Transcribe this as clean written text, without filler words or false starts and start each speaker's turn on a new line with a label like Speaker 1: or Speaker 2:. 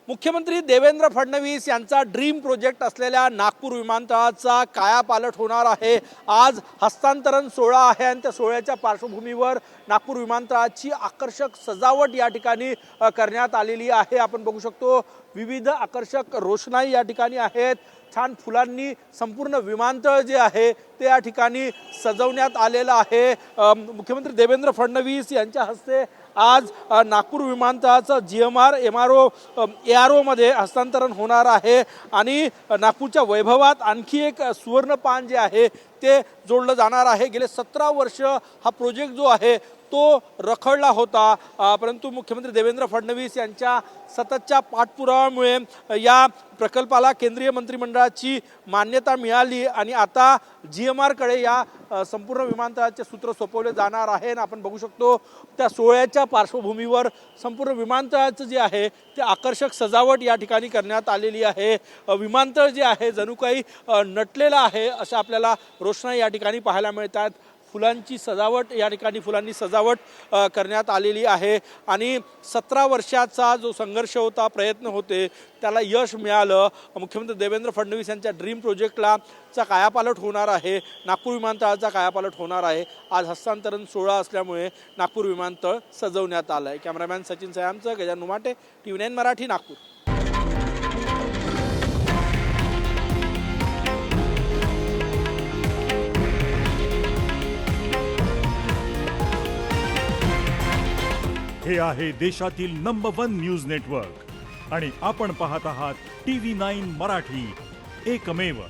Speaker 1: मुख्यमंत्री देवेंद्र फडणवीस यांचा dream project असलेल्या नागपूर विमानतळाचा कायापालट होणार आहे। आज हस्तांतरण सोहळा आहे आणि त्या सोहळ्याच्या पार्श्वभूमीवर नागपूर विमानतळाची आकर्षक सजावट या ठिकाणी करण्यात आलेली आहे। आपण बघू शकतो विविध आकर्षक रोषणाई या ठिकाणी आहेत। छान फुलांनी संपूर्ण विमानतळ जे आहे ते या ठिकाणी सजवण्यात आलेलं आहे। मुख्यमंत्री देवेंद्र फडणवीस यांच्या हस्ते आज नागपूर विमानतळाचं GMR MRO ARO मध्ये हस्तांतरण होणार आहे आणि नागपूरच्या वैभवात आणखी एक सुवर्णपान जे आहे ते जोडलं जाणार आहे। गेले 17 वर्ष हा प्रोजेक्ट जो आहे तो रखडला होता, परंतु मुख्यमंत्री देवेंद्र फडणवीस यांच्या सततच्या पाठपुराव्यामुळे या प्रकल्पाला केंद्रीय मंत्रिमंडळाची मान्यता मिळाली आणि आता GMR कडे या संपूर्ण विमानतळाचे सूत्र सोपवले जाणार आहे। आपण बघू शकतो त्या सोहळ्याच्या पार्श्वभूमीवर संपूर्ण विमानतळाचं जे आहे ते आकर्षक सजावट या ठिकाणी करण्यात आलेली आहे। विमानतळ जे आहे जणू काही नटलेलं आहे असं आपल्याला रोषणाई या ठिकाणी पाहायला मिळतात। फुलांची सजावट या ठिकाणी फुलांनी सजावट करण्यात आलेली आहे आणि 17 वर्षाचा जो संघर्ष होता, प्रयत्न होते, त्याला यश मिळालं। मुख्यमंत्री देवेंद्र फडणवीस यांच्या ड्रीम प्रोजेक्टला कायापालट होणार आहे। नागपूर विमानतळाचा कायापालट होणार आहे। आज हस्तांतरण सोहळा असल्यामुळे नागपूर विमानतळ सजवण्यात आलं आहे। कॅमेरामॅन सचिन सयामचं, गजानन नुमाटे, TV9 मराठी, नागपूर।
Speaker 2: हे आहे देशातील नंबर 1 न्यूज नेटवर्क आणि आपण पाहत आहात TV9 मराठी, एकमेव।